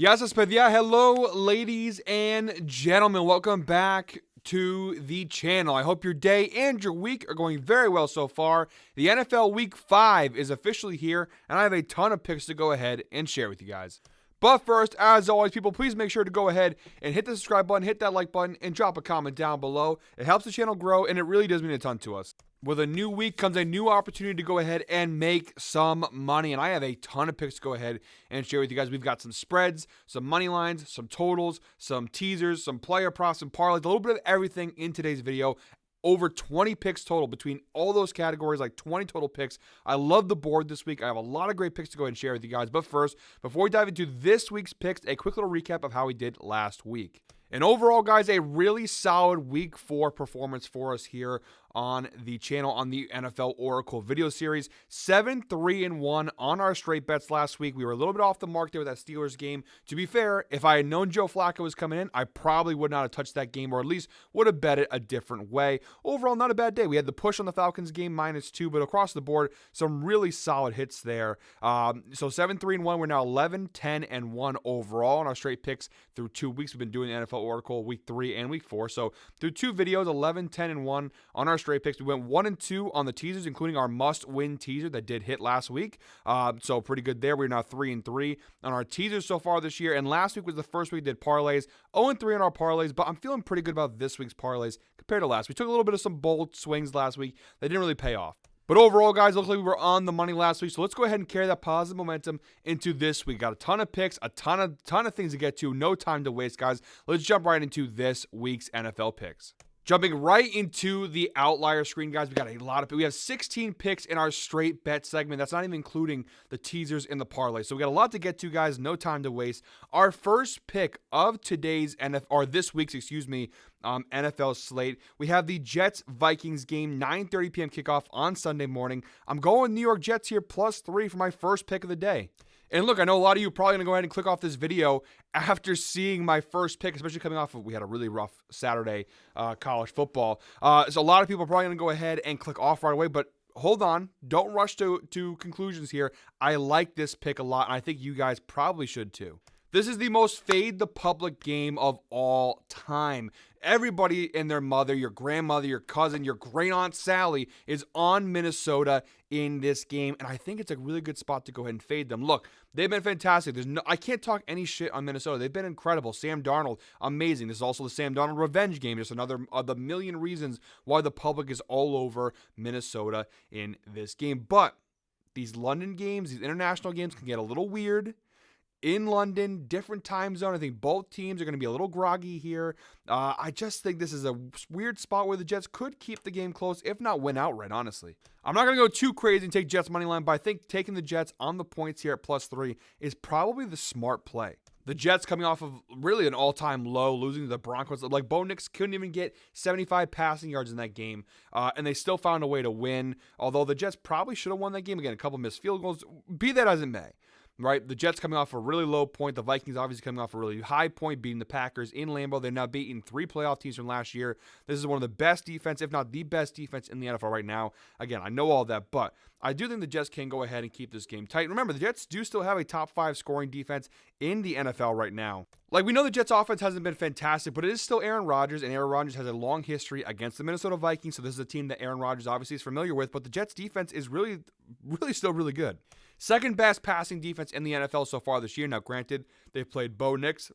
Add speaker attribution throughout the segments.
Speaker 1: Yes, yeah, hello, ladies and gentlemen. Welcome back to the channel. I hope your day and your week are going very well so far. The NFL Week 5 is officially here, and I have a ton of picks to go ahead and share with you guys. But first, as always, people, please make sure to go ahead and hit the subscribe button, hit that like button, and drop a comment down below. It helps the channel grow, and it really does mean a ton to us. With a new week comes a new opportunity to go ahead and make some money. And I have a ton of picks to go ahead and share with you guys. We've got some spreads, some money lines, some totals, some teasers, some player props, some parlays, a little bit of everything in today's video. Over 20 picks total between all those categories, like 20 total picks. I love the board this week. I have a lot of great picks to go ahead and share with you guys. But first, before we dive into this week's picks, a quick little recap of how we did last week. And overall, guys, a really solid week 4 performance for us here on the channel on the NFL Oracle video series. 7-3-1 on our straight bets last week. We were a little bit off the mark there with that Steelers game. To be fair, if I had known Joe Flacco was coming in, I probably would not have touched that game, or at least would have bet it a different way. Overall, not a bad day. We had the push on the Falcons game, -2, but across the board, some really solid hits there. So 7-3-1. We're now 11-10-1 overall on our straight picks through 2 weeks. We've been doing the NFL Oracle week 3 and week 4. So through 2 videos, 11-10-1 on our straight picks. We went 1-2 on the teasers, including our must-win teaser that did hit last week. So pretty good there. We're now 3-3 on our teasers so far this year. And last week was the first week we did parlays. 0-3 on our parlays, but I'm feeling pretty good about this week's parlays compared to last. We took a little bit of some bold swings last week. They didn't really pay off. But overall, guys, looks like we were on the money last week. So let's go ahead and carry that positive momentum into this week. Got a ton of picks, a ton of things to get to. No time to waste, guys. Let's jump right into this week's NFL picks. Jumping right into the outlier screen, guys, we have 16 picks in our straight bet segment. That's not even including the teasers and the parlay. So we got a lot to get to, guys. No time to waste. Our first pick of today's this week's, NFL slate. We have the Jets-Vikings game, 9:30 p.m. kickoff on Sunday morning. I'm going New York Jets here, +3 for my first pick of the day. And look, I know a lot of you are probably going to go ahead and click off this video after seeing my first pick, especially coming off of, we had a really rough Saturday college football. So a lot of people are probably going to go ahead and click off right away, but hold on. Don't rush to conclusions here. I like this pick a lot, and I think you guys probably should too. This is the most fade the public game of all time. Everybody and their mother, your grandmother, your cousin, your great aunt Sally is on Minnesota in this game, and I think it's a really good spot to go ahead and fade them. Look, they've been fantastic. I can't talk any shit on Minnesota. They've been incredible. Sam Darnold, amazing. This is also the Sam Darnold revenge game. Just another of the million reasons why the public is all over Minnesota in this game. But these London games, these international games can get a little weird. In London, different time zone. I think both teams are going to be a little groggy here. I just think this is a weird spot where the Jets could keep the game close, if not win outright, honestly. I'm not going to go too crazy and take Jets money line, but I think taking the Jets on the points here at +3 is probably the smart play. The Jets coming off of really an all-time low, losing to the Broncos. Like, Bo Nix couldn't even get 75 passing yards in that game, and they still found a way to win, although the Jets probably should have won that game. Again, a couple missed field goals. Be that as it may. Right, the Jets coming off a really low point. The Vikings obviously coming off a really high point, beating the Packers in Lambeau. They're now beating 3 playoff teams from last year. This is one of the best defense, if not the best defense in the NFL right now. Again, I know all that, but I do think the Jets can go ahead and keep this game tight. Remember, the Jets do still have a top 5 scoring defense in the NFL right now. Like, we know the Jets offense hasn't been fantastic, but it is still Aaron Rodgers, and Aaron Rodgers has a long history against the Minnesota Vikings, so this is a team that Aaron Rodgers obviously is familiar with, but the Jets defense is really still really good. Second best passing defense in the NFL so far this year. Now, granted, they've played Bo Nix.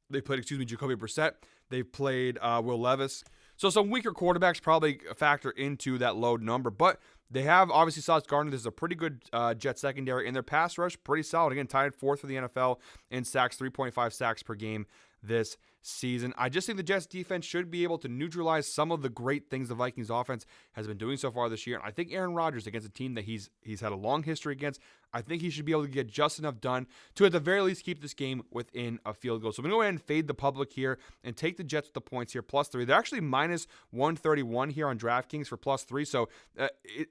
Speaker 1: They played, Jacoby Brissett. They've played Will Levis. So some weaker quarterbacks probably factor into that low number. But they have, obviously, Sauce Gardner. This is a pretty good Jet secondary. And their pass rush, pretty solid. Again, tied 4th for the NFL in sacks, 3.5 sacks per game this season. I just think the Jets defense should be able to neutralize some of the great things the Vikings offense has been doing so far this year. And I think Aaron Rodgers, against a team that he's had a long history against, I think he should be able to get just enough done to at the very least keep this game within a field goal. So I'm going to go ahead and fade the public here and take the Jets with the points here, +3. They're actually -131 here on DraftKings for +3. So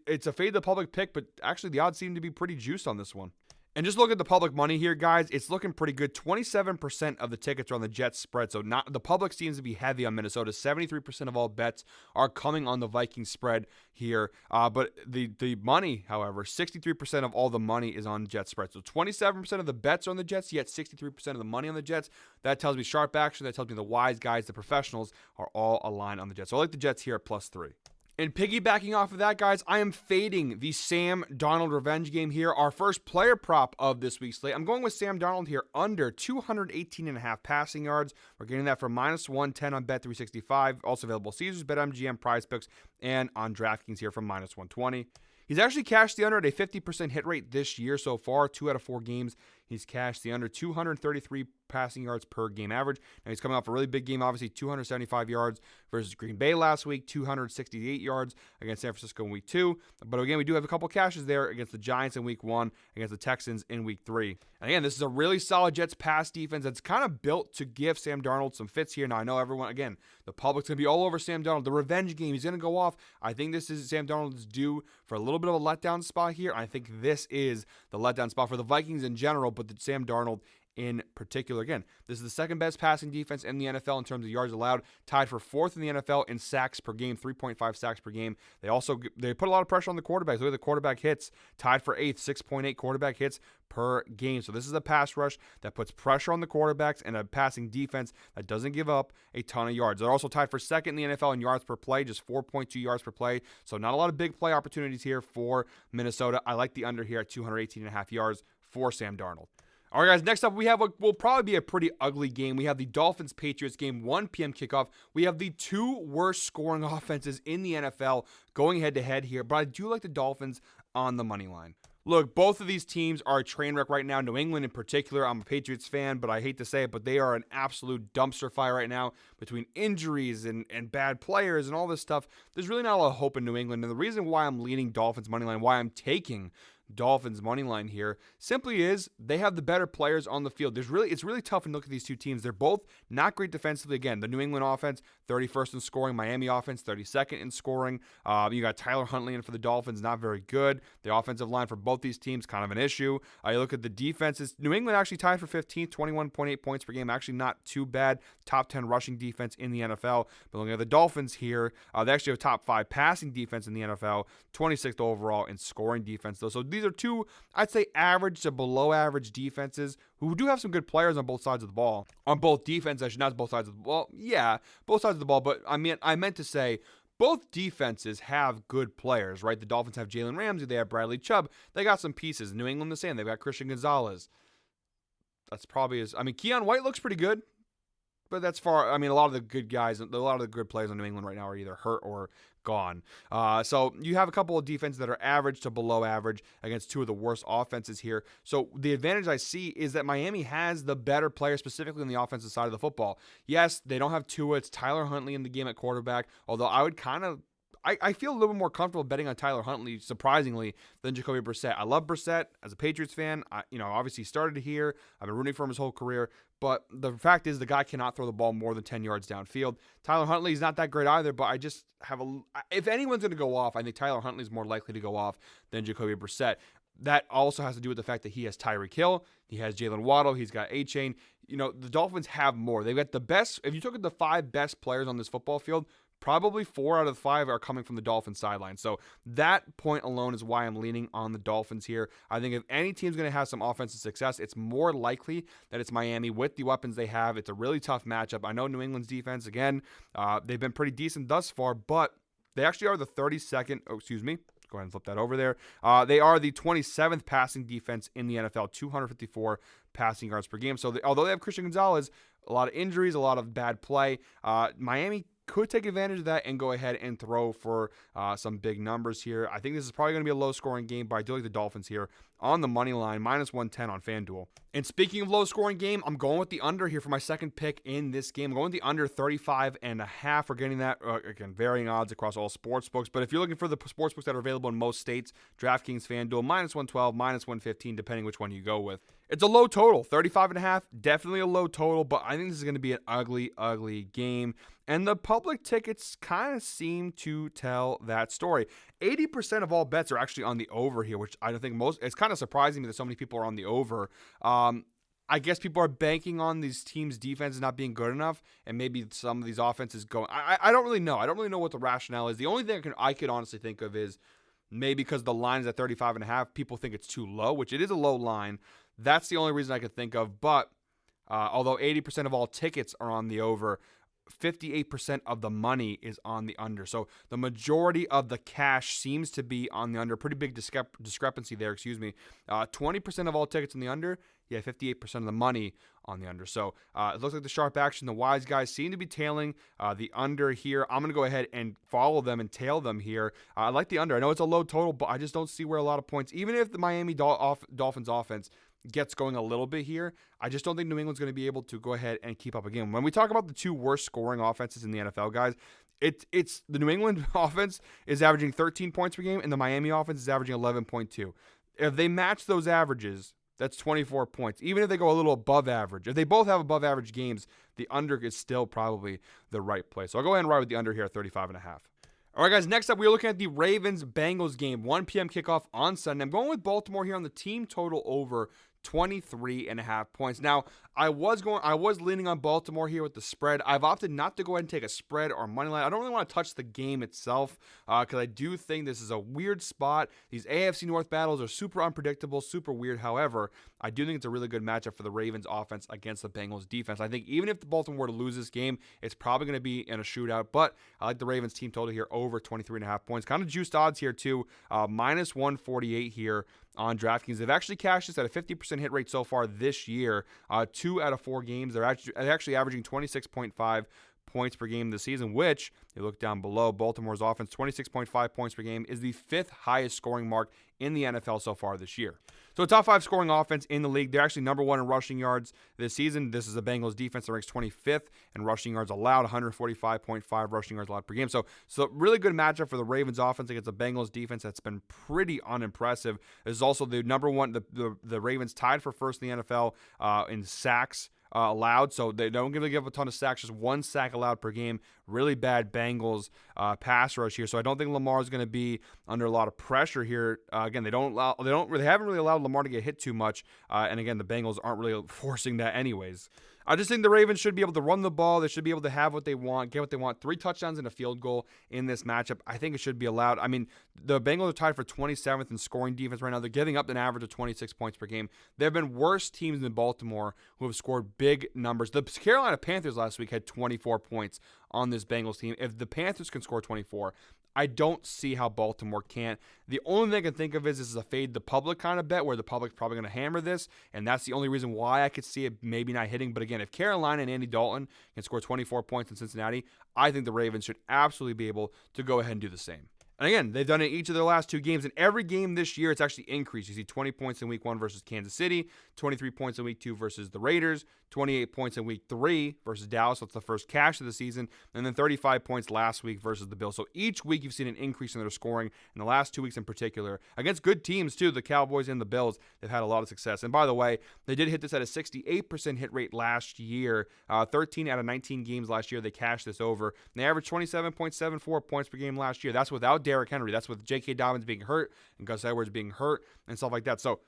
Speaker 1: it's a fade the public pick, but actually the odds seem to be pretty juiced on this one. And just look at the public money here, guys. It's looking pretty good. 27% of the tickets are on the Jets spread. So not the public seems to be heavy on Minnesota. 73% of all bets are coming on the Vikings spread here. But the money, however, 63% of all the money is on Jets spread. So 27% of the bets are on the Jets, yet 63% of the money on the Jets. That tells me sharp action. That tells me the wise guys, the professionals, are all aligned on the Jets. So I like the Jets here at +3. And piggybacking off of that, guys, I am fading the Sam Darnold revenge game here. Our first player prop of this week's slate. I'm going with Sam Darnold here under 218.5 passing yards. We're getting that for -110 on Bet365. Also available Caesars, BetMGM, PrizePicks, and on DraftKings here from -120. He's actually cashed the under at a 50% hit rate this year so far. 2 out of 4 games, he's cashed the under 233 passing yards per game average. Now he's coming off a really big game, obviously 275 yards versus Green Bay last week, 268 yards against San Francisco in week 2. But again, we do have a couple cashes there against the Giants in week 1, against the Texans in week 3. And again, this is a really solid Jets pass defense that's kind of built to give Sam Darnold some fits here. Now I know everyone, again, the public's going to be all over Sam Darnold. The revenge game, he's going to go off. I think this is Sam Darnold's due for a little bit of a letdown spot here. I think this is the letdown spot for the Vikings in general, but the Sam Darnold in particular. Again, this is the second best passing defense in the NFL in terms of yards allowed, tied for 4th in the NFL in sacks per game, 3.5 sacks per game. They put a lot of pressure on the quarterbacks. Look at the quarterback hits, tied for 8th, 6.8 quarterback hits per game. So this is a pass rush that puts pressure on the quarterbacks and a passing defense that doesn't give up a ton of yards. They're also tied for 2nd in the NFL in yards per play, just 4.2 yards per play. So not a lot of big play opportunities here for Minnesota. I like the under here at 218.5 yards for Sam Darnold. All right, guys, next up we have what will probably be a pretty ugly game. We have the Dolphins-Patriots game, 1 p.m. kickoff. We have the 2 worst scoring offenses in the NFL going head-to-head here, but I do like the Dolphins on the money line. Look, both of these teams are a train wreck right now. New England in particular, I'm a Patriots fan, but I hate to say it, but they are an absolute dumpster fire right now between injuries and bad players and all this stuff. There's really not a lot of hope in New England, and the reason why I'm leaning Dolphins money line, why I'm taking Dolphins money line here simply is they have the better players on the field. It's really tough to look at these two teams. They're both not great defensively. Again, the New England offense, 31st in scoring. Miami offense, 32nd in scoring. You got Tyler Huntley in for the Dolphins, not very good. The offensive line for both these teams, kind of an issue. You look at the defenses. New England actually tied for 15th, 21.8 points per game. Actually not too bad. Top 10 rushing defense in the NFL. But looking at the Dolphins here, they actually have top 5 passing defense in the NFL, 26th overall in scoring defense, though. So these are two, I'd say, average to below average defenses who do have some good players on both sides of the ball. On both defenses, actually, not both sides of the ball. Yeah, both sides of the ball, but I meant to say both defenses have good players, right? The Dolphins have Jalen Ramsey, they have Bradley Chubb. They got some pieces. New England the same. They've got Christian Gonzalez. That's probably Keon White looks pretty good. But that's far. A lot of the good guys, a lot of the good players on New England right now are either hurt or gone. So you have a couple of defenses that are average to below average against 2 of the worst offenses here. So the advantage I see is that Miami has the better players, specifically on the offensive side of the football. Yes, they don't have Tua. It's Tyler Huntley in the game at quarterback, although I would I feel a little bit more comfortable betting on Tyler Huntley, surprisingly, than Jacoby Brissett. I love Brissett as a Patriots fan. Obviously he started here. I've been rooting for him his whole career. But the fact is the guy cannot throw the ball more than 10 yards downfield. Tyler Huntley is not that great either, but I just have if anyone's going to go off, I think Tyler Huntley is more likely to go off than Jacoby Brissett. That also has to do with the fact that he has Tyreek Hill, he has Jalen Waddle, he's got A-Chain. The Dolphins have more. They've got the best. If you look at the 5 best players on this football field, probably 4 out of the 5 are coming from the Dolphins sideline. So that point alone is why I'm leaning on the Dolphins here. I think if any team's going to have some offensive success, it's more likely that it's Miami with the weapons they have. It's a really tough matchup. I know New England's defense, again, they've been pretty decent thus far, but they actually are the 32nd. Go ahead and flip that over there. They are the 27th passing defense in the NFL, 254 passing yards per game. So although they have Christian Gonzalez, a lot of injuries, a lot of bad play, Miami could take advantage of that and go ahead and throw for some big numbers here. I think this is probably going to be a low-scoring game, but I do like the Dolphins here on the money line, -110 on FanDuel. And speaking of low-scoring game, I'm going with the under here for my second pick in this game. I'm going with the under 35.5. We're getting that, again, varying odds across all sports books. But if you're looking for the sports books that are available in most states, DraftKings, FanDuel, -112, -115, depending which one you go with. It's a low total, 35.5, definitely a low total, but I think this is going to be an ugly, ugly game. And the public tickets kind of seem to tell that story. 80% of all bets are actually on the over here, which I don't think it's kind of surprising me that so many people are on the over. I guess people are banking on these teams' defenses not being good enough, and maybe some of these offenses going. I don't really know. I don't really know what the rationale is. The only thing I could honestly think of is maybe because the line is at 35.5, people think it's too low, which it is a low line. That's the only reason I could think of. But although 80% of all tickets are on the over, 58% of the money is on the under. So the majority of the cash seems to be on the under. Pretty big discrepancy there, 20% of all tickets on the under, 58% of the money on the under. So it looks like the sharp action, the wise guys seem to be tailing the under here. I'm going to go ahead and follow them and tail them here. I like the under. I know it's a low total, but I just don't see where a lot of points, even if the Miami Dolphins offense gets going a little bit here, I just don't think New England's going to be able to go ahead and keep up again. When we talk about the two worst scoring offenses in the NFL, guys, it's the New England offense is averaging 13 points per game, and the Miami offense is averaging 11.2. If they match those averages, that's 24 points. Even if they go a little above average, if they both have above average games, the under is still probably the right play. So I'll go ahead and ride with the under here at 35.5. All right, guys, next up, we're looking at the Ravens-Bengals game, 1 p.m. kickoff on Sunday. I'm going with Baltimore here on the team total over 23.5 points. Now, I was leaning on Baltimore here with the spread. I've opted not to go ahead and take a spread or money line. I don't really want to touch the game itself because I do think this is a weird spot. These AFC North battles are super unpredictable, super weird. However, I do think it's a really good matchup for the Ravens offense against the Bengals defense. I think even if the Baltimore were to lose this game, it's probably going to be in a shootout, but I like the Ravens team total here over 23.5 points. Kind of juiced odds here too, minus 148 here on DraftKings. They've actually cashed this at a 50% hit rate so far this year. 2 out of 4 games. They're actually averaging 26.5 points per game this season, which, you look down below, Baltimore's offense, 26.5 points per game, is the 5th highest scoring mark in the NFL so far this year. So a top 5 scoring offense in the league. They're actually number 1 in rushing yards this season. This is a Bengals defense that ranks 25th in rushing yards allowed, 145.5 rushing yards allowed per game. So really good matchup for the Ravens offense against the Bengals defense that's been pretty unimpressive. This is also the number 1, the Ravens tied for first in the NFL in sacks allowed, so they don't really give a ton of sacks, just 1 sack allowed per game. Really bad Bengals pass rush here, so I don't think Lamar is going to be under a lot of pressure here. Again, they haven't really allowed Lamar to get hit too much, and again, the Bengals aren't really forcing that anyways. I just think the Ravens should be able to run the ball. They should be able to have what they want, get what they want. 3 touchdowns and a field goal in this matchup. I think it should be allowed. I mean, the Bengals are tied for 27th in scoring defense right now. They're giving up an average of 26 points per game. There have been worse teams than Baltimore who have scored big numbers. The Carolina Panthers last week had 24 points on this Bengals team. If the Panthers can score 24, I don't see how Baltimore can't. The only thing I can think of is this is a fade the public kind of bet where the public's probably going to hammer this, and that's the only reason why I could see it maybe not hitting. But again, if Carolina and Andy Dalton can score 24 points in Cincinnati, I think the Ravens should absolutely be able to go ahead and do the same. And again, they've done it each of their last 2 games. In every game this year, it's actually increased. You see 20 points in week 1 versus Kansas City, 23 points in week 2 versus the Raiders, 28 points in week 3 versus Dallas. That's the first cash of the season. And then 35 points last week versus the Bills. So each week you've seen an increase in their scoring. In the last 2 weeks in particular, against good teams too, the Cowboys and the Bills, they've had a lot of success. And by the way, they did hit this at a 68% hit rate last year. 13 out of 19 games last year, they cashed this over. And they averaged 27.74 points per game last year. That's without Derrick Henry. That's with J.K. Dobbins being hurt and Gus Edwards being hurt and stuff like that. So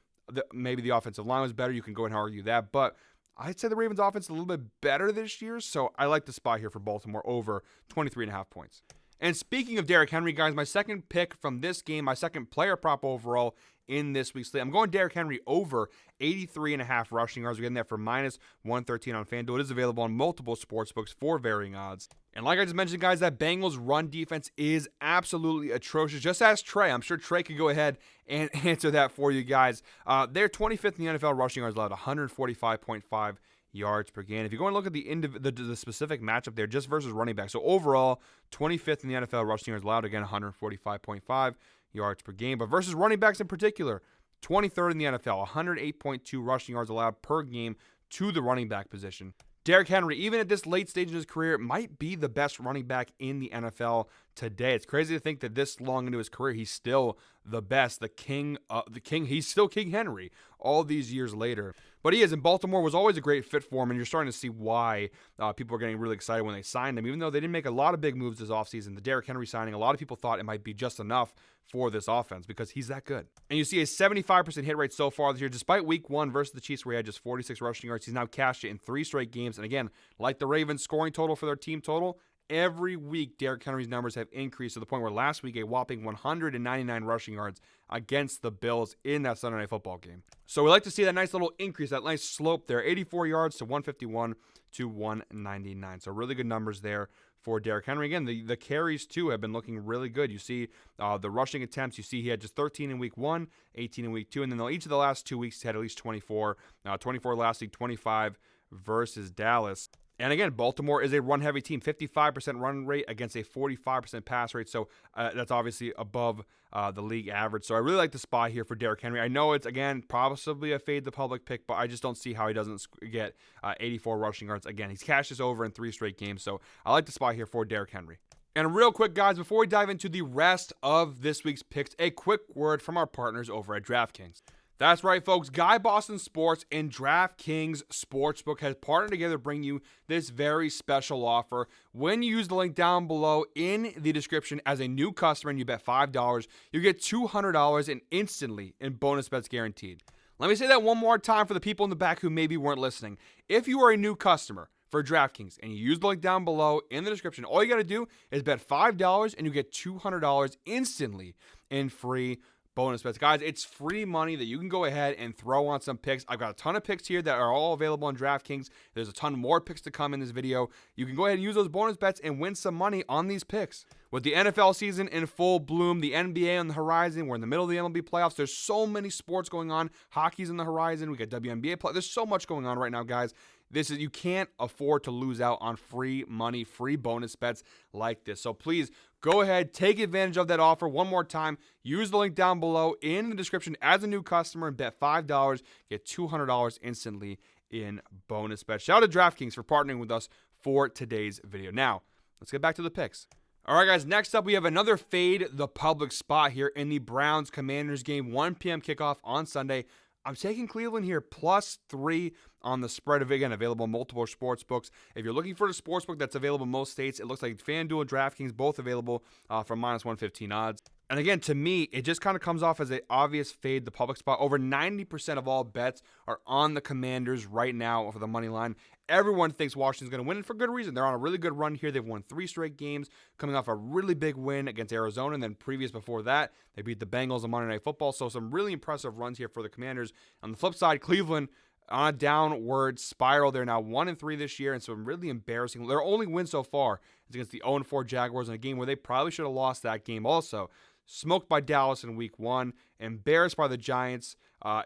Speaker 1: maybe the offensive line was better. You can go and argue that. But I'd say the Ravens offense is a little bit better this year. So I like the spot here for Baltimore over 23.5 points. And speaking of Derrick Henry, guys, my second pick from this game, my second player prop overall in this week's slate, I'm going Derrick Henry over 83.5 rushing yards. We're getting that for minus 113 on FanDuel. It is available on multiple sportsbooks for varying odds. And like I just mentioned, guys, that Bengals run defense is absolutely atrocious. Just ask Trey. I'm sure Trey could go ahead and answer that for you guys. They're 25th in the NFL rushing yards allowed, 145.5 yards per game. If you go and look at the specific matchup there, just versus running back. So overall, 25th in the NFL rushing yards allowed, again, 145.5 yards per game. But versus running backs in particular, 23rd in the NFL, 108.2 rushing yards allowed per game to the running back position. Derrick Henry, even at this late stage in his career, might be the best running back in the NFL today. It's crazy to think that this long into his career, he's still the best, the king. He's still King Henry all these years later. But he is, and Baltimore was always a great fit for him, and you're starting to see why people are getting really excited when they signed him. Even though they didn't make a lot of big moves this offseason, the Derrick Henry signing, a lot of people thought it might be just enough for this offense because he's that good. And you see a 75% hit rate so far this year, despite week 1 versus the Chiefs where he had just 46 rushing yards. He's now cashed it in 3 straight games. And again, like the Ravens scoring total for their team total, every week Derrick Henry's numbers have increased to the point where last week a whopping 199 rushing yards against the Bills in that Sunday Night Football game. So we like to see that nice little increase, that nice slope there, 84 yards to 151 to 199. So really good numbers there for Derrick Henry. Again, the carries too have been looking really good. You see the rushing attempts. You see he had just 13 in week 1, 18 in week 2, and then each of the last 2 weeks he had at least 24. 24 last week, 25 versus Dallas. And again, Baltimore is a run-heavy team, 55% run rate against a 45% pass rate. So that's obviously above the league average. So I really like the spot here for Derrick Henry. I know it's, again, possibly a fade the public pick, but I just don't see how he doesn't get 84 rushing yards. Again, he's cashed this over in 3 straight games. So I like the spot here for Derrick Henry. And real quick, guys, before we dive into the rest of this week's picks, a quick word from our partners over at DraftKings. That's right, folks. Guy Boston Sports and DraftKings Sportsbook has partnered together to bring you this very special offer. When you use the link down below in the description as a new customer and you bet $5, you get $200 and instantly in bonus bets guaranteed. Let me say that one more time for the people in the back who maybe weren't listening. If you are a new customer for DraftKings and you use the link down below in the description, all you got to do is bet $5 and you get $200 instantly in free bonus bets. Guys, it's free money that you can go ahead and throw on some picks. I've got a ton of picks here that are all available on DraftKings. There's a ton more picks to come in this video. You can go ahead and use those bonus bets and win some money on these picks. With the NFL season in full bloom, the NBA on the horizon, we're in the middle of the MLB playoffs. There's so many sports going on. Hockey's on the horizon. We got WNBA play. There's so much going on right now, guys. You can't afford to lose out on free money, free bonus bets like this. So please go ahead, take advantage of that offer one more time. Use the link down below in the description as a new customer and bet $5, get $200 instantly in bonus bets. Shout out to DraftKings for partnering with us for today's video. Now, let's get back to the picks. All right, guys, next up we have another fade the public spot here in the Browns-Commanders game, 1 p.m. kickoff on Sunday. I'm taking Cleveland here, +3 on the spread. Again, available in multiple sports books. If you're looking for a sports book that's available in most states, it looks like FanDuel and DraftKings both available for -115 odds. And again, to me, it just kind of comes off as an obvious fade the public spot. Over 90% of all bets are on the Commanders right now for the money line. Everyone thinks Washington's going to win, and for good reason. They're on a really good run here. They've won 3 straight games, coming off a really big win against Arizona, and then previous before that, they beat the Bengals on Monday Night Football. So some really impressive runs here for the Commanders. On the flip side, Cleveland on a downward spiral. They're now 1-3 this year, and some really embarrassing. Their only win so far is against the 0-4 Jaguars in a game where they probably should have lost that game also. Smoked by Dallas in week 1, embarrassed by the Giants,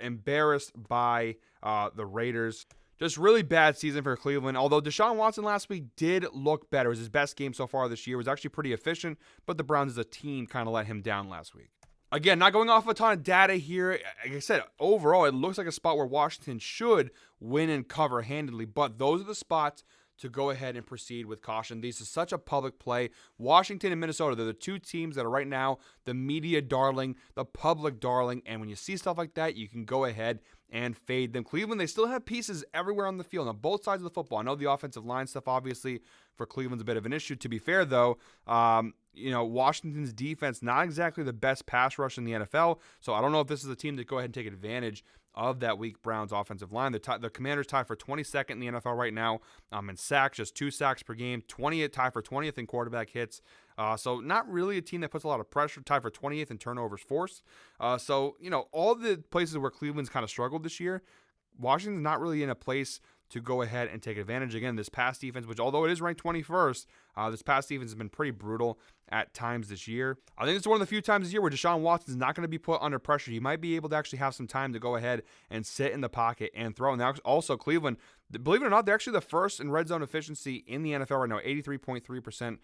Speaker 1: embarrassed by the Raiders. Just really bad season for Cleveland. Although Deshaun Watson last week did look better. It was his best game so far this year. It was actually pretty efficient, but the Browns as a team kind of let him down last week. Again, not going off a ton of data here. Like I said, overall, it looks like a spot where Washington should win and cover handedly, but those are the spots to go ahead and proceed with caution. This is such a public play. Washington and Minnesota, they're the 2 teams that are right now the media darling, the public darling, and when you see stuff like that, you can go ahead and fade them. Cleveland, they still have pieces everywhere on the field, on both sides of the football. I know the offensive line stuff, obviously, for Cleveland's a bit of an issue. To be fair, though, Washington's defense, not exactly the best pass rush in the NFL, so I don't know if this is a team that go ahead and take advantage of that weak Browns offensive line. The Commanders tied for 22nd in the NFL right now in sacks, just 2 sacks per game, tied for 20th in quarterback hits. So not really a team that puts a lot of pressure, tied for 20th in turnovers forced. All the places where Cleveland's kind of struggled this year, Washington's not really in a place to go ahead and take advantage. Again, this pass defense, which although it is ranked 21st, this pass defense has been pretty brutal at times this year. I think it's one of the few times this year where Deshaun Watson's not going to be put under pressure. He might be able to actually have some time to go ahead and sit in the pocket and throw. And also, Cleveland, believe it or not, they're actually the first in red zone efficiency in the NFL right now, 83.3%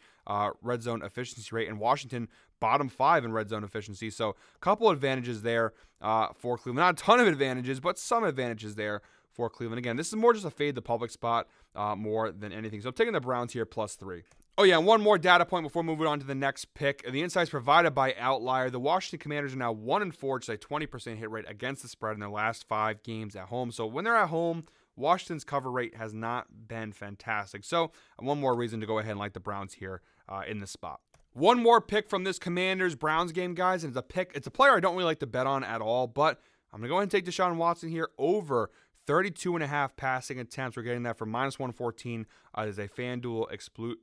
Speaker 1: red zone efficiency rate. And Washington, bottom 5 in red zone efficiency. So a couple advantages there for Cleveland. Not a ton of advantages, but some advantages there for Cleveland. Again, this is more just a fade the public spot more than anything. So I'm taking the Browns here +3. Oh, yeah, and one more data point before moving on to the next pick. The insights provided by Outlier. The Washington Commanders are now 1-4, which is a 20% hit rate against the spread in their last 5 games at home. So when they're at home, Washington's cover rate has not been fantastic. So one more reason to go ahead and like the Browns here in this spot. One more pick from this Commanders-Browns game, guys, and it's a player I don't really like to bet on at all, but I'm going to go ahead and take Deshaun Watson here over 32.5 passing attempts. We're getting that for -114 as a FanDuel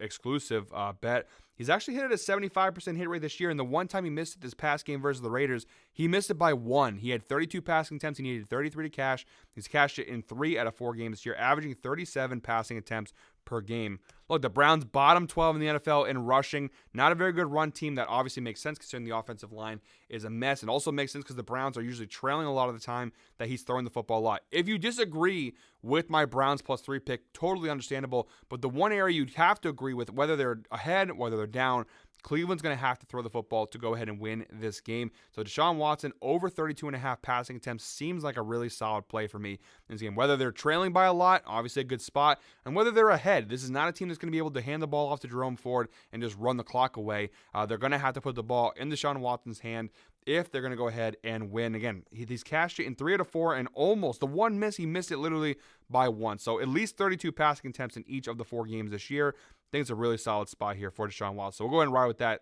Speaker 1: exclusive bet. He's actually hit it a 75% hit rate this year, and the one time he missed it this past game versus the Raiders, he missed it by 1. He had 32 passing attempts. He needed 33 to cash. He's cashed it in 3 out of 4 games this year, averaging 37 passing attempts per game. Look, the Browns bottom 12 in the NFL in rushing. Not a very good run team. That obviously makes sense considering the offensive line is a mess. And also makes sense because the Browns are usually trailing a lot of the time that he's throwing the football a lot. If you disagree with my Browns +3 pick, totally understandable. But the one area you'd have to agree with, whether they're ahead, whether they're down, Cleveland's going to have to throw the football to go ahead and win this game. So Deshaun Watson over 32.5 passing attempts seems like a really solid play for me in this game. Whether they're trailing by a lot, obviously a good spot, and whether they're ahead, this is not a team that's going to be able to hand the ball off to Jerome Ford and just run the clock away. They're going to have to put the ball in Deshaun Watson's hand if they're going to go ahead and win. Again, he's cashed it in 3 out of 4, and almost the one miss, he missed it literally by 1. So at least 32 passing attempts in each of the 4 games this year. I think it's a really solid spot here for Deshaun Watson. So we'll go ahead and ride with that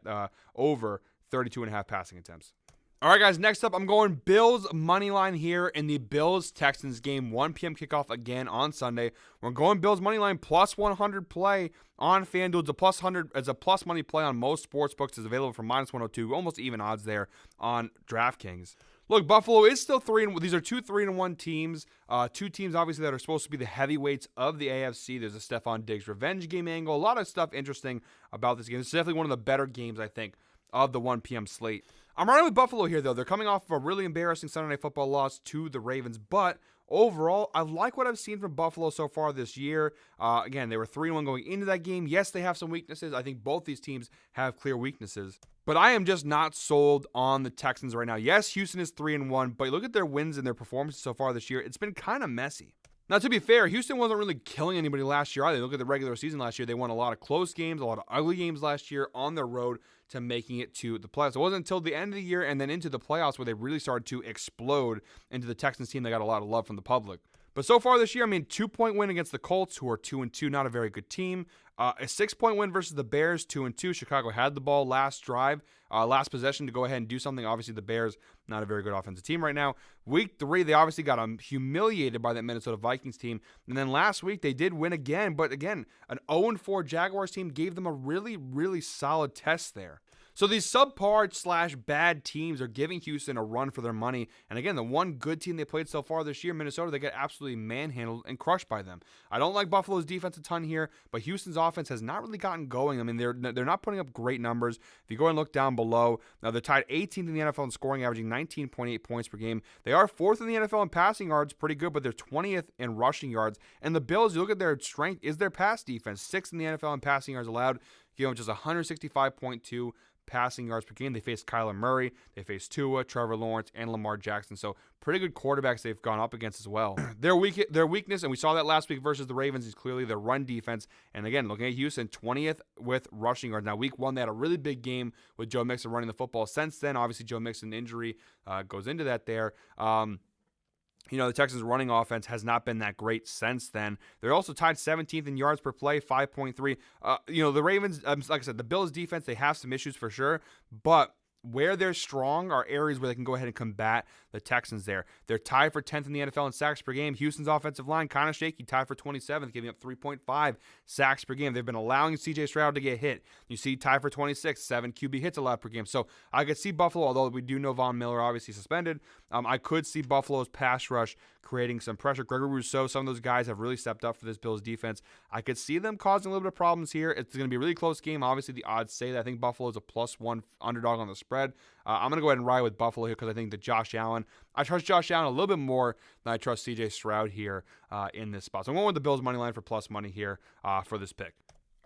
Speaker 1: over 32.5 passing attempts. All right, guys, next up, I'm going Bills money line here in the Bills-Texans game. 1 p.m. kickoff again on Sunday. We're going Bills money line +100 play on FanDuel. It's a plus money play on most sports books. It's available for -102, almost even odds there on DraftKings. Look, Buffalo is still 3-1. These are 2 3-1 teams. 2 teams, obviously, that are supposed to be the heavyweights of the AFC. There's a Stephon Diggs revenge game angle. A lot of stuff interesting about this game. It's definitely one of the better games, I think, of the 1 p.m. slate. I'm running with Buffalo here, though. They're coming off of a really embarrassing Sunday Night Football loss to the Ravens, but overall, I like what I've seen from Buffalo so far this year. Again, they were 3-1 going into that game. Yes, they have some weaknesses. I think both these teams have clear weaknesses. But I am just not sold on the Texans right now. Yes, Houston is 3-1, but look at their wins and their performances so far this year. It's been kind of messy. Now, to be fair, Houston wasn't really killing anybody last year either. Look at the regular season last year. They won a lot of close games, a lot of ugly games last year on their road to making it to the playoffs. It wasn't until the end of the year and then into the playoffs where they really started to explode into the Texans team that got a lot of love from the public. But so far this year, 2-point win against the Colts, who are 2-2, not a very good team. A 6-point win versus the Bears, 2-2. Chicago had the ball last drive, last possession to go ahead and do something. Obviously, the Bears, not a very good offensive team right now. Week 3, they obviously got humiliated by that Minnesota Vikings team. And then last week, they did win again. But again, an 0-4 Jaguars team gave them a really, really solid test there. So these subpar/bad teams are giving Houston a run for their money. And again, the one good team they played so far this year, Minnesota, they get absolutely manhandled and crushed by them. I don't like Buffalo's defense a ton here, but Houston's offense has not really gotten going. They're not putting up great numbers. If you go and look down below, now they're tied 18th in the NFL in scoring, averaging 19.8 points per game. They are 4th in the NFL in passing yards, pretty good, but they're 20th in rushing yards. And the Bills, you look at their strength, is their pass defense, 6th in the NFL in passing yards allowed, just 165.2 passing yards per game. They faced Kyler Murray, they faced Tua, Trevor Lawrence, and Lamar Jackson. So pretty good quarterbacks they've gone up against as well. Their weakness, and we saw that last week versus the Ravens, is clearly their run defense. And again, looking at Houston, 20th with rushing yards. Now, week 1, they had a really big game with Joe Mixon running the football. Since then, obviously, Joe Mixon injury goes into that there. The Texans' running offense has not been that great since then. They're also tied 17th in yards per play, 5.3. The Ravens, like I said, the Bills' defense, they have some issues for sure, but where they're strong are areas where they can go ahead and combat the Texans there. They're tied for 10th in the NFL in sacks per game. Houston's offensive line, kind of shaky, tied for 27th, giving up 3.5 sacks per game. They've been allowing C.J. Stroud to get hit. You see tied for 26th, 7 QB hits allowed per game. So I could see Buffalo, although we do know Von Miller obviously suspended, I could see Buffalo's pass rush creating some pressure. Gregory Rousseau, some of those guys have really stepped up for this Bills defense. I could see them causing a little bit of problems here. It's going to be a really close game. Obviously, the odds say that. I think Buffalo is a +1 underdog on the spread. I'm going to go ahead and ride with Buffalo here because I think that I trust Josh Allen a little bit more than I trust C.J. Stroud here in this spot. So I'm going with the Bills money line for plus money here for this pick.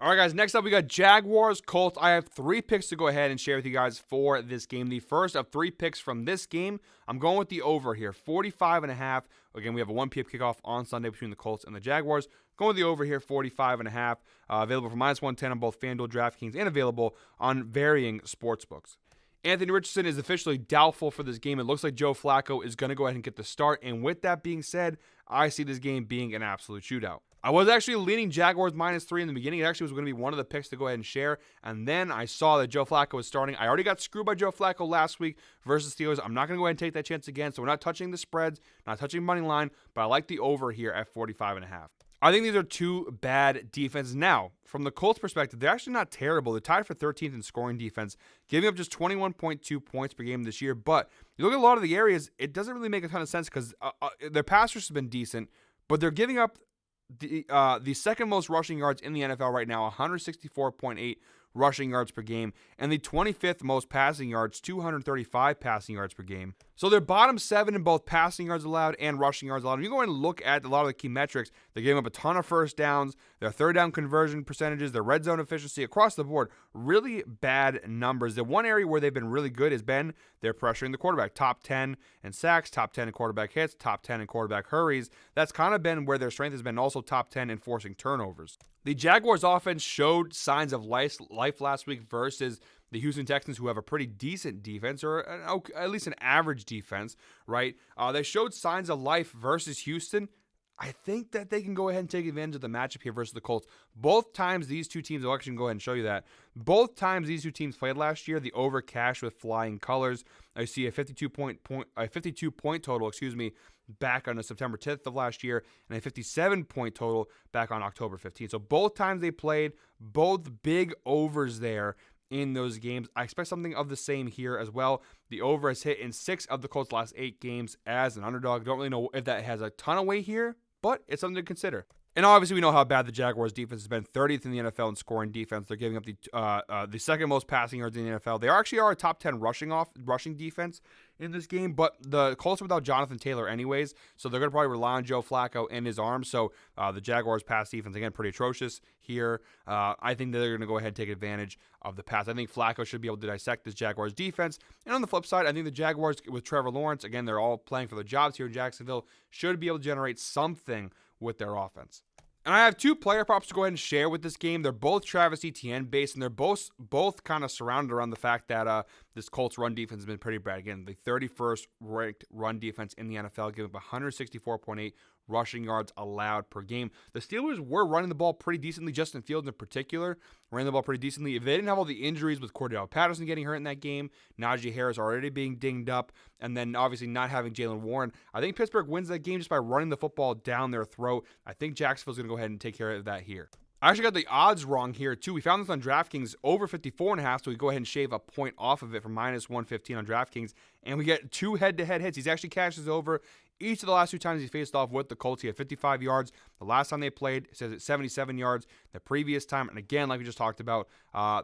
Speaker 1: All right, guys, next up we got Jaguars, Colts. I have 3 picks to go ahead and share with you guys for this game. The first of 3 picks from this game, I'm going with the over here, 45.5. Again, we have a 1 p.m. kickoff on Sunday between the Colts and the Jaguars. Going with the over here, 45.5. Available for -110 on both FanDuel, DraftKings, and available on varying sportsbooks. Anthony Richardson is officially doubtful for this game. It looks like Joe Flacco is going to go ahead and get the start. And with that being said, I see this game being an absolute shootout. I was actually leaning Jaguars -3 in the beginning. It actually was going to be one of the picks to go ahead and share. And then I saw that Joe Flacco was starting. I already got screwed by Joe Flacco last week versus Steelers. I'm not going to go ahead and take that chance again. So we're not touching the spreads, not touching money line, but I like the over here at 45.5. I think these are 2 bad defenses. Now, from the Colts' perspective, they're actually not terrible. They're tied for 13th in scoring defense, giving up just 21.2 points per game this year. But you look at a lot of the areas, it doesn't really make a ton of sense because their pass rush has been decent, but they're giving up the second most rushing yards in the NFL right now, 164.8 rushing yards per game, and the 25th most passing yards, 235 passing yards per game. So they're bottom 7 in both passing yards allowed and rushing yards allowed. If you go and look at a lot of the key metrics, they're giving up a ton of first downs, their third down conversion percentages, their red zone efficiency across the board, really bad numbers. The one area where they've been really good has been they're pressuring the quarterback. Top 10 in sacks, top 10 in quarterback hits, top 10 in quarterback hurries. That's kind of been where their strength has been, also top 10 in forcing turnovers. The Jaguars offense showed signs of life last week versus the Houston Texans, who have a pretty decent defense, or at least an average defense, right? They showed signs of life versus Houston. I think that they can go ahead and take advantage of the matchup here versus the Colts. Both times these two teams, I'll actually go ahead and show you that. Both times these two teams played last year, the over cashed with flying colors. I see a 52 point total, back on September 10th of last year, and a 57-point total back on October 15th. So both times they played, both big overs there in those games. I expect something of the same here as well. The over has hit in 6 of the Colts' last 8 games as an underdog. Don't really know if that has a ton of weight here, but it's something to consider. And obviously, we know how bad the Jaguars' defense has been. 30th in the NFL in scoring defense. They're giving up the second most passing yards in the NFL. They actually are a top 10 rushing defense in this game, but the Colts are without Jonathan Taylor anyways, so they're going to probably rely on Joe Flacco and his arm. So the Jaguars' pass defense, again, pretty atrocious here. I think that they're going to go ahead and take advantage of the pass. I think Flacco should be able to dissect this Jaguars' defense. And on the flip side, I think the Jaguars with Trevor Lawrence, again, they're all playing for the jobs here in Jacksonville, should be able to generate something with their offense. And I have 2 player props to go ahead and share with this game. They're both Travis Etienne based, and they're both kind of surrounded around the fact that this Colts run defense has been pretty bad. Again, the 31st ranked run defense in the NFL, giving up 164.8 rushing yards allowed per game. The Steelers were running the ball pretty decently. Justin Fields in particular ran the ball pretty decently. If they didn't have all the injuries with Cordell Patterson getting hurt in that game, Najee Harris already being dinged up, and then obviously not having Jaylen Warren, I think Pittsburgh wins that game just by running the football down their throat. I think Jacksonville's going to go ahead and take care of that here. I actually got the odds wrong here, too. We found this on DraftKings over 54.5, so we go ahead and shave a point off of it from -115 on DraftKings, and we get 2 head-to-head hits. He's actually cashed his over each of the last 2 times he faced off with the Colts. He had 55 yards. The last time they played, it says it's 77 yards. The previous time, and again, like we just talked about,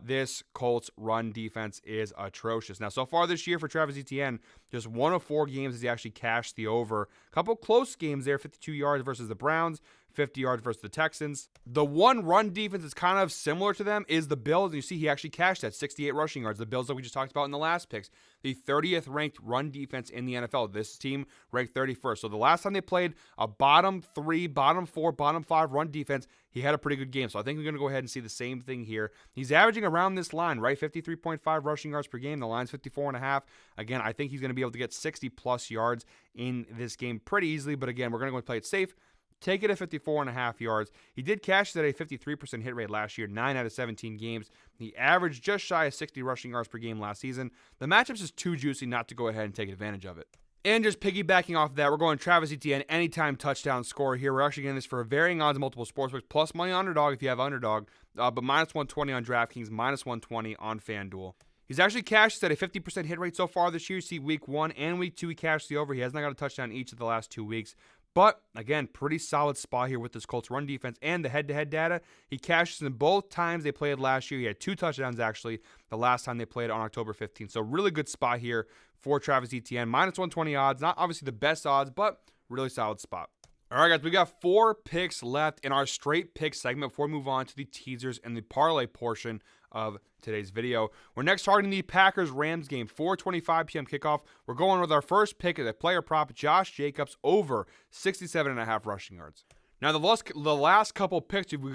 Speaker 1: this Colts run defense is atrocious. Now, so far this year for Travis Etienne, just 1 of 4 games has he actually cashed the over. A couple close games there, 52 yards versus the Browns, 50 yards versus the Texans. The one run defense that's kind of similar to them is the Bills. And you see he actually cashed that 68 rushing yards. The Bills that we just talked about in the last picks. The 30th ranked run defense in the NFL. This team ranked 31st. So the last time they played a bottom 3, bottom 4, bottom 5 run defense, he had a pretty good game. So I think we're going to go ahead and see the same thing here. He's averaging around this line, right? 53.5 rushing yards per game. The line's 54.5. Again, I think he's going to be able to get 60-plus yards in this game pretty easily. But again, we're going to go play it safe. Take it at 54.5 yards. He did cash at a 53% hit rate last year, 9 out of 17 games. He averaged just shy of 60 rushing yards per game last season. The matchup's just too juicy not to go ahead and take advantage of it. And just piggybacking off that, we're going Travis Etienne, anytime touchdown score here. We're actually getting this for varying odds, multiple sportsbooks, plus money on underdog if you have underdog, but -120 on DraftKings, -120 on FanDuel. He's actually cashed at a 50% hit rate so far this year. You see week 1 and week 2, he cashed the over. He has not got a touchdown each of the last 2 weeks. But, again, pretty solid spot here with this Colts run defense and the head-to-head data. He cashes in both times they played last year. He had 2 touchdowns, actually, the last time they played on October 15th. So, really good spot here for Travis Etienne. -120 odds. Not obviously the best odds, but really solid spot. All right, guys, we got 4 picks left in our straight pick segment before we move on to the teasers and the parlay portion of today's video. We're next targeting the Packers-Rams game, 4:25 p.m. kickoff. We're going with our first pick as a player prop, Josh Jacobs, over 67.5 rushing yards. Now, the last couple picks, we've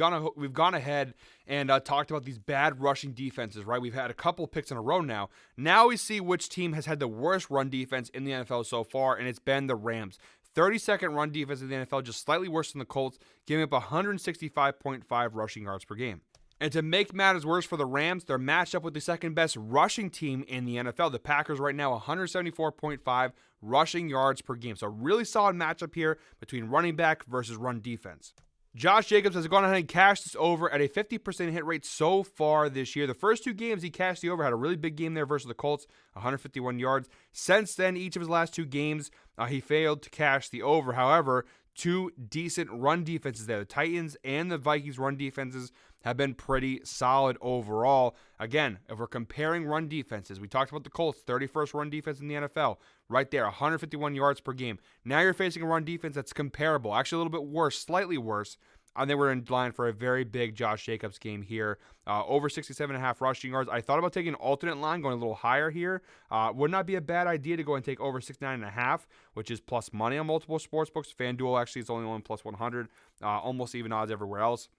Speaker 1: gone ahead and talked about these bad rushing defenses, right? We've had a couple picks in a row now. Now we see which team has had the worst run defense in the NFL so far, and it's been the Rams. 32nd run defense in the NFL, just slightly worse than the Colts, giving up 165.5 rushing yards per game. And to make matters worse for the Rams, they're matched up with the second best rushing team in the NFL. The Packers right now, 174.5 rushing yards per game. So a really solid matchup here between running back versus run defense. Josh Jacobs has gone ahead and cashed this over at a 50% hit rate so far this year. The first 2 games he cashed the over, had a really big game there versus the Colts, 151 yards. Since then, each of his last 2 games, he failed to cash the over. However, 2 decent run defenses there. The Titans and the Vikings run defenses have been pretty solid overall. Again, if we're comparing run defenses, we talked about the Colts, 31st run defense in the NFL. Right there, 151 yards per game. Now you're facing a run defense that's comparable, actually a little bit worse, slightly worse. And then we're in line for a very big Josh Jacobs game here. Over 67.5 rushing yards. I thought about taking an alternate line, going a little higher here. Would not be a bad idea to go and take over 69.5, which is plus money on multiple sportsbooks. FanDuel actually is only on plus 100. Almost even odds everywhere else.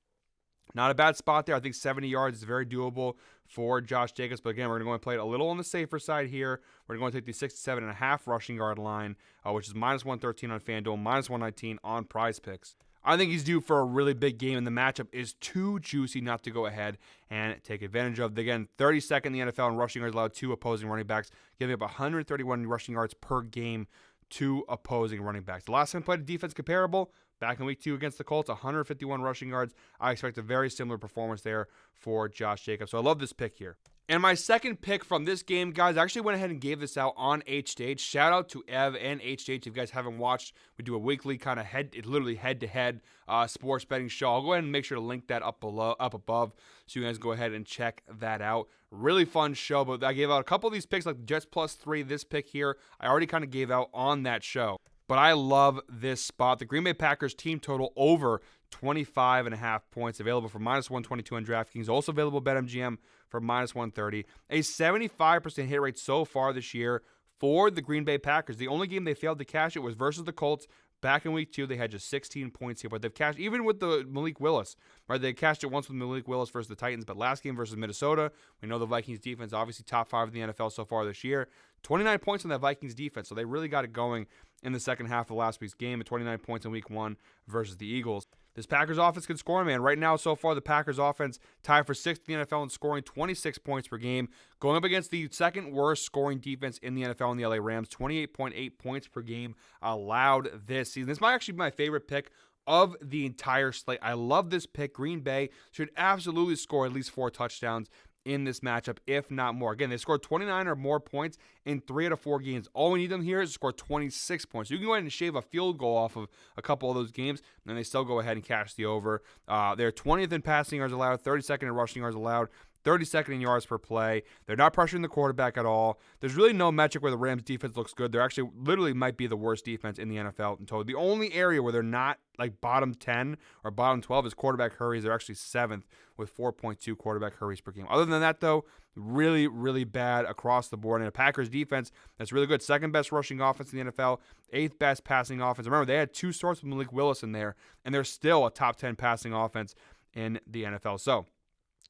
Speaker 1: Not a bad spot there. I think 70 yards is very doable for Josh Jacobs. But again, we're going to go and play it a little on the safer side here. We're going to take the 67.5 rushing yard line, which is minus 113 on FanDuel, minus 119 on Prize Picks. I think he's due for a really big game, and the matchup is too juicy not to go ahead and take advantage of. Again, 32nd in the NFL in rushing yards allowed to opposing running backs, giving up 131 rushing yards per game to opposing running backs. The last time he played a defense comparable, back in week 2 against the Colts, 151 rushing yards. I expect a very similar performance there for Josh Jacobs. So I love this pick here. And my second pick from this game, guys, I actually went ahead and gave this out on H-Stage. Shout out to Ev and H-Stage. If you guys haven't watched, we do a weekly kind of literally head-to-head sports betting show. I'll go ahead and make sure to link that up above, so you guys go ahead and check that out. Really fun show, but I gave out a couple of these picks, like Jets plus 3. This pick here, I already kind of gave out on that show. But I love this spot. The Green Bay Packers team total over 25.5 points, available for minus 122 on DraftKings. Also available at BetMGM for minus 130. A 75% hit rate so far this year for the Green Bay Packers. The only game they failed to cash it was versus the Colts. Back in week 2, they had just 16 points here, but they've cashed, even with the Malik Willis, right? They cashed it once with Malik Willis versus the Titans, but last game versus Minnesota, we know the Vikings defense, obviously top 5 in the NFL so far this year. 29 points on that Vikings defense, so they really got it going in the second half of last week's game at 29 points in week 1 versus the Eagles. This Packers offense can score, man. Right now, so far, the Packers offense tied for 6th in the NFL in scoring, 26 points per game. Going up against the second worst scoring defense in the NFL in the LA Rams, 28.8 points per game allowed this season. This might actually be my favorite pick of the entire slate. I love this pick. Green Bay should absolutely score at least 4 touchdowns in this matchup, if not more. Again, they scored 29 or more points in 3 out of 4 games. All we need them here is to score 26 points. You can go ahead and shave a field goal off of a couple of those games, and they still go ahead and cash the over. They're 20th in passing yards allowed, 32nd in rushing yards allowed, 32nd in yards per play. They're not pressuring the quarterback at all. There's really no metric where the Rams defense looks good. They're actually literally might be the worst defense in the NFL in total. The only area where they're not like bottom 10 or bottom 12 is quarterback hurries. They're actually 7th with 4.2 quarterback hurries per game. Other than that, though, really, really bad across the board. And a Packers defense that's really good. 2nd best rushing offense in the NFL, 8th best passing offense. Remember, they had 2 starts with Malik Willis in there, and they're still a top 10 passing offense in the NFL. So,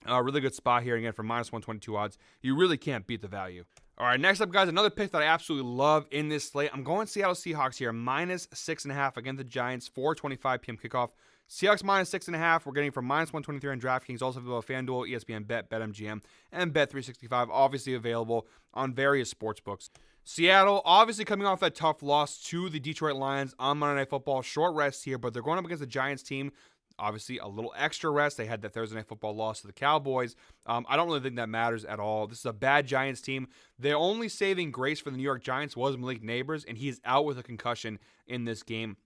Speaker 1: a really good spot here, again, for minus 122 odds. You really can't beat the value. All right, next up, guys, another pick that I absolutely love in this slate. I'm going Seattle Seahawks here, minus 6.5 against the Giants, 4:25 p.m. kickoff. Seahawks minus 6.5. We're getting from minus 123 on DraftKings, also available on FanDuel, ESPN Bet, BetMGM, and Bet365, obviously available on various sports books. Seattle, obviously coming off that tough loss to the Detroit Lions on Monday Night Football. Short rest here, but they're going up against the Giants team. Obviously, a little extra rest. They had that Thursday Night Football loss to the Cowboys. I don't really think that matters at all. This is a bad Giants team. The only saving grace for the New York Giants was Malik Neighbors, and he's out with a concussion in this game.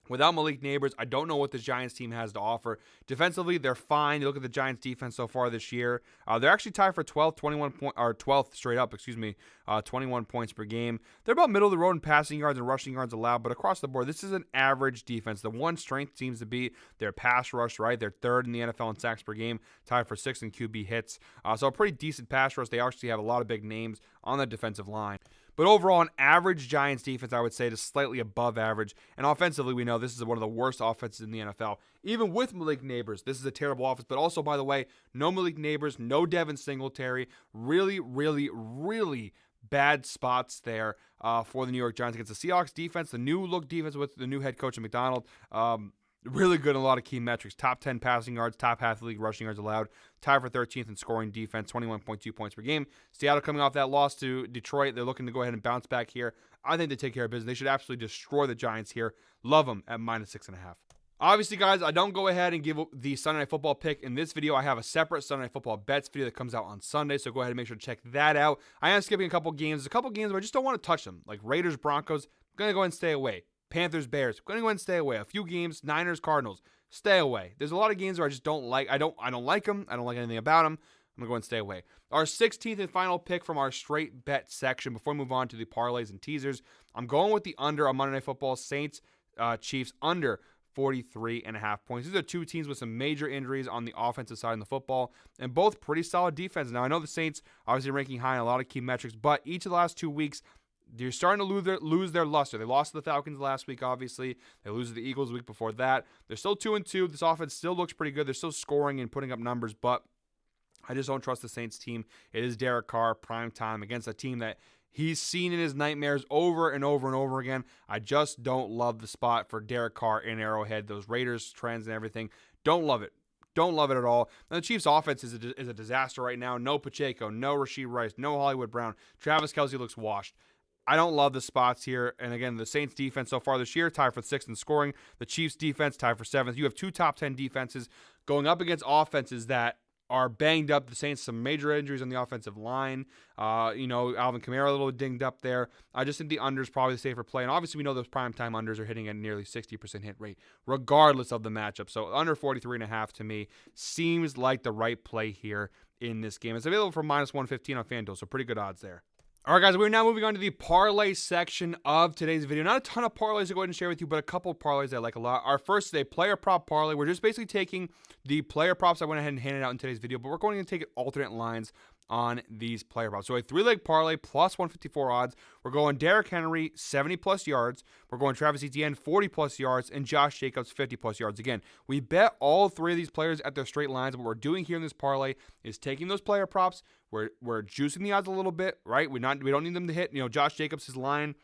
Speaker 1: Without Malik Neighbors, I don't know what this Giants team has to offer. Defensively, they're fine. You look at the Giants defense so far this year. They're actually tied for 12th straight up, 21 points per game. They're about middle of the road in passing yards and rushing yards allowed, but across the board, this is an average defense. The one strength seems to be their pass rush, right? They're third in the NFL in sacks per game, tied for sixth in QB hits. So a pretty decent pass rush. They actually have a lot of big names on the defensive line. But overall, an average Giants defense, I would say, is slightly above average. And offensively, we know this is one of the worst offenses in the NFL. Even with Malik Neighbors, this is a terrible offense. But also, by the way, no Malik Neighbors, no Devin Singletary. Really, really, really bad spots there for the New York Giants against the Seahawks defense, the new look defense with the new head coach at McDonald. Really good in a lot of key metrics. Top 10 passing yards, top half of the league rushing yards allowed. Tied for 13th in scoring defense, 21.2 points per game. Seattle coming off that loss to Detroit. They're looking to go ahead and bounce back here. I think they take care of business. They should absolutely destroy the Giants here. Love them at -6.5. Obviously, guys, I don't go ahead and give the Sunday Night Football pick in this video. I have a separate Sunday Night Football bets video that comes out on Sunday, so go ahead and make sure to check that out. I am skipping a couple games. There's a couple games where I just don't want to touch them, like Raiders, Broncos. I'm going to go ahead and stay away. Panthers, Bears. I'm going to go ahead and stay away. A few games, Niners, Cardinals. Stay away. There's a lot of games where I just don't like. I don't like them. I don't like anything about them. I'm going to go ahead and stay away. Our 16th and final pick from our straight bet section before we move on to the parlays and teasers. I'm going with the under on Monday Night Football. Saints, Chiefs under 43.5 points. These are two teams with some major injuries on the offensive side of the football and both pretty solid defense. Now, I know the Saints obviously ranking high in a lot of key metrics, but each of the last 2 weeks, they're starting to lose their luster. They lost to the Falcons last week, obviously. They lose to the Eagles the week before that. They're still 2-2. This offense still looks pretty good. They're still scoring and putting up numbers, but I just don't trust the Saints team. It is Derek Carr, prime time, against a team that he's seen in his nightmares over and over and over again. I just don't love the spot for Derek Carr in Arrowhead. Those Raiders trends and everything. Don't love it. Don't love it at all. And the Chiefs' offense is a disaster right now. No Pacheco, no Rashee Rice, no Hollywood Brown. Travis Kelce looks washed. I don't love the spots here. And again, the Saints defense so far this year, tied for 6th in scoring. The Chiefs defense, tied for 7th. You have two top 10 defenses going up against offenses that are banged up. The Saints, some major injuries on the offensive line. Alvin Kamara a little dinged up there. I just think the under is probably the safer play. And obviously we know those primetime unders are hitting at nearly 60% hit rate, regardless of the matchup. So under 43.5 to me seems like the right play here in this game. It's available for -115 on FanDuel, so pretty good odds there. All right, guys, we're now moving on to the parlay section of today's video. Not a ton of parlays to go ahead and share with you, but a couple of parlays I like a lot. Our first is a player prop parlay. We're just basically taking the player props I went ahead and handed out in today's video, but we're going to take alternate lines on these player props. So a 3-leg parlay plus 154 odds. We're going Derrick Henry, 70-plus yards. We're going Travis Etienne, 40-plus yards, and Josh Jacobs, 50-plus yards. Again, we bet all three of these players at their straight lines. What we're doing here in this parlay is taking those player props. We're juicing the odds a little bit, right? We don't need them to hit. Josh Jacobs' line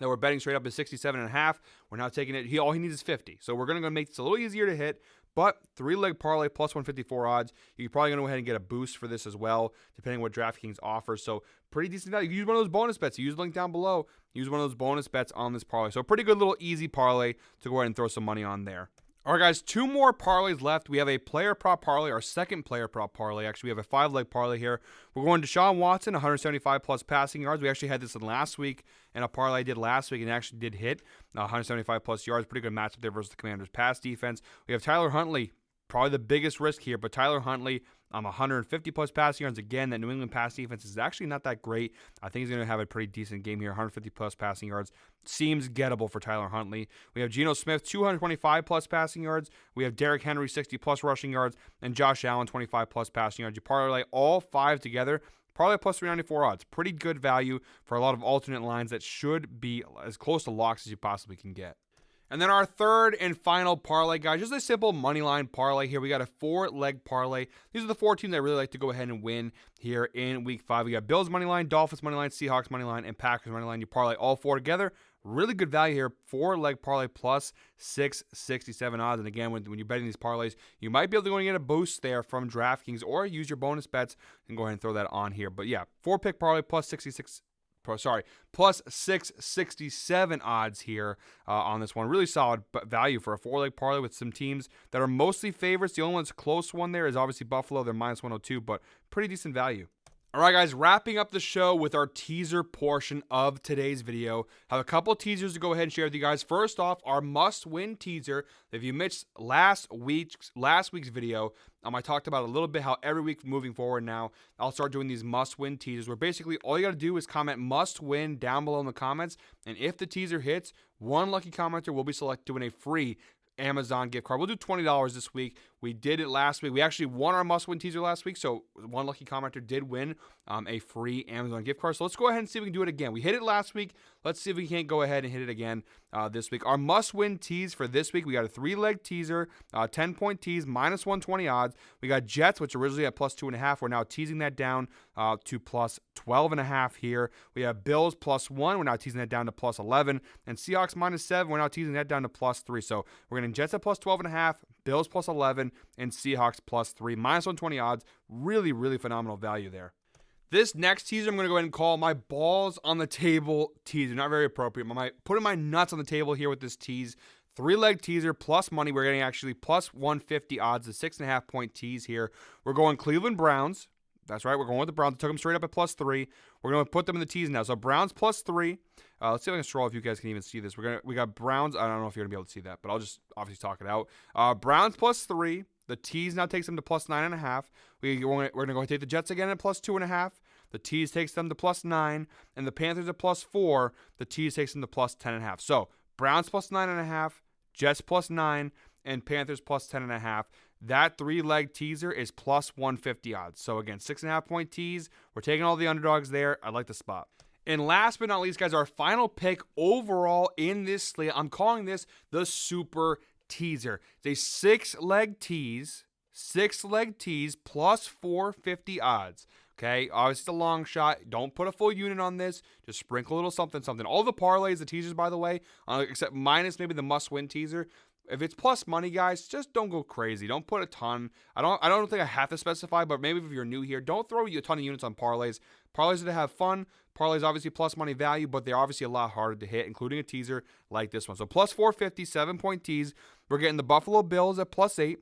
Speaker 1: that we're betting straight up is 67.5. We're now taking it. All he needs is 50. So we're going to make this a little easier to hit. But 3-leg parlay plus 154 odds. You're probably going to go ahead and get a boost for this as well, depending on what DraftKings offers. So pretty decent value. You can use one of those bonus bets. You use the link down below. Use one of those bonus bets on this parlay. So a pretty good little easy parlay to go ahead and throw some money on there. All right, guys, 2 more parlays left. We have a player prop parlay, our second player prop parlay. Actually, we have a 5-leg parlay here. We're going to Deshaun Watson, 175-plus passing yards. We actually had this in last week, and a parlay I did last week, and it actually did hit 175-plus yards. Pretty good matchup there versus the Commanders' pass defense. We have Tyler Huntley, probably the biggest risk here, but Tyler Huntley, 150-plus passing yards. Again, that New England pass defense is actually not that great. I think he's going to have a pretty decent game here. 150-plus passing yards seems gettable for Tyler Huntley. We have Geno Smith, 225-plus passing yards. We have Derrick Henry, 60-plus rushing yards, and Josh Allen, 25-plus passing yards. You parlay all 5 together, parlay plus 394 odds. Pretty good value for a lot of alternate lines that should be as close to locks as you possibly can get. And then our third and final parlay, guys, just a simple money line parlay here. We got a 4-leg parlay. These are the 4 teams I really like to go ahead and win here in week 5. We got Bills money line, Dolphins money line, Seahawks money line, and Packers money line. You parlay all 4 together. Really good value here. 4-leg parlay plus 667 odds. And again, when you're betting these parlays, you might be able to go and get a boost there from DraftKings or use your bonus bets and go ahead and throw that on here. But yeah, 4-pick parlay plus 667 odds here on this one. Really solid value for a 4-leg parlay with some teams that are mostly favorites. The only one's close one there is obviously Buffalo. They're -102, but pretty decent value. All right, guys, wrapping up the show with our teaser portion of today's video. Have a couple of teasers to go ahead and share with you guys. First off, our must-win teaser. If you missed last week's video, I talked about a little bit how every week moving forward now, I'll start doing these must-win teasers where basically all you got to do is comment must-win down below in the comments, and if the teaser hits, one lucky commenter will be selected to win a free Amazon gift card. We'll do $20 this week. We did it last week. We actually won our must-win teaser last week, so one lucky commenter did win a free Amazon gift card. So let's go ahead and see if we can do it again. We hit it last week. Let's see if we can't go ahead and hit it again this week. Our must-win tease for this week, we got a 3-leg teaser, 10-point tease, minus 120 odds. We got Jets, which originally at plus 2.5. We're now teasing that down to plus 12.5 here. We have Bills plus 1. We're now teasing that down to plus 11. And Seahawks minus 7. We're now teasing that down to plus 3. So we're getting Jets at plus 12.5, Bills plus 11, and Seahawks plus 3. Minus 120 odds. Really, really phenomenal value there. This next teaser I'm going to go ahead and call my balls on the table teaser. Not very appropriate. I'm putting my nuts on the table here with this tease. 3-leg teaser plus money. We're getting actually plus 150 odds. The 6.5-point tease here. We're going Cleveland Browns. That's right. We're going with the Browns. I took them straight up at plus 3. We're going to put them in the tease now. So Browns plus 3. Let's see if I can scroll if you guys can even see this. We got Browns. I don't know if you're going to be able to see that, but I'll just obviously talk it out. Browns plus 3. The tease now takes them to plus 9.5. We're going to go and take the Jets again at plus 2.5. The tease takes them to plus 9. And the Panthers at plus 4. The tease takes them to plus 10.5. So Browns plus 9.5. Jets plus 9. And Panthers plus 10.5. That 3-leg teaser is plus 150 odds. So again, 6.5-point tease. We're taking all the underdogs there. I like the spot. And last but not least, guys, our final pick overall in this slate, I'm calling this the super teaser. It's a 6-leg tease plus 450 odds. Okay, obviously it's a long shot. Don't put a full unit on this. Just sprinkle a little something. All the parlays, the teasers, by the way, except minus maybe the must-win teaser. If it's plus money, guys, just don't go crazy. Don't put a ton. I don't think I have to specify, but maybe if you're new here, don't throw a ton of units on parlays. Parlays are to have fun. Parlays obviously plus money value, but they're obviously a lot harder to hit, including a teaser like this one. So plus 450, 7-point tease. We're getting the Buffalo Bills at plus 8.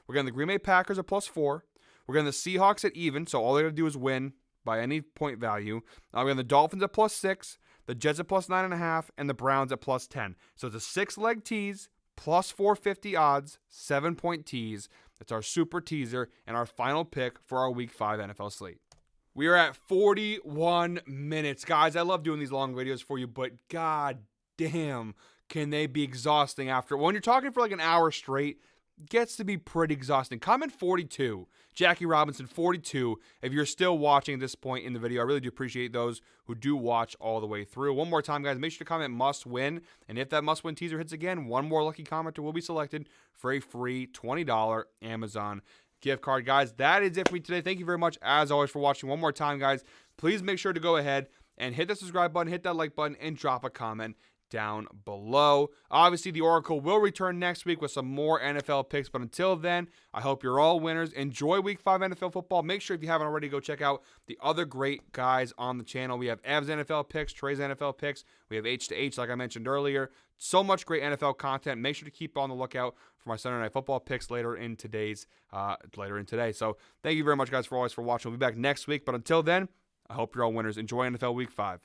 Speaker 1: We're getting the Green Bay Packers at plus 4. We're getting the Seahawks at even, so all they got to do is win by any point value. We're getting the Dolphins at plus 6, the Jets at plus 9.5, and the Browns at plus 10. So it's a 6-leg tease, plus 450 odds, 7-point tease. That's our super teaser and our final pick for our Week 5 NFL slate. We are at 41 minutes. Guys, I love doing these long videos for you, but god damn, can they be exhausting after. When you're talking for like an hour straight, it gets to be pretty exhausting. Comment 42. Jackie Robinson, 42. If you're still watching at this point in the video, I really do appreciate those who do watch all the way through. One more time, guys, make sure to comment must win. And if that must win teaser hits again, one more lucky commenter will be selected for a free $20 Amazon gift card. Guys, that is it for me today. Thank you very much, as always, for watching. One more time, guys, please make sure to go ahead and hit the subscribe button, hit that like button, and drop a comment down below. Obviously, the Oracle will return next week with some more NFL picks, but until then, I hope you're all winners. Enjoy Week 5 NFL football. Make sure if you haven't already, go check out the other great guys on the channel. We have Ev's NFL picks, Trey's NFL picks. We have H2H, like I mentioned earlier. So much great NFL content. Make sure to keep on the lookout for my Sunday Night Football picks later in today. So thank you very much, guys, for watching. We'll be back next week, but until then, I hope you're all winners. Enjoy NFL Week 5.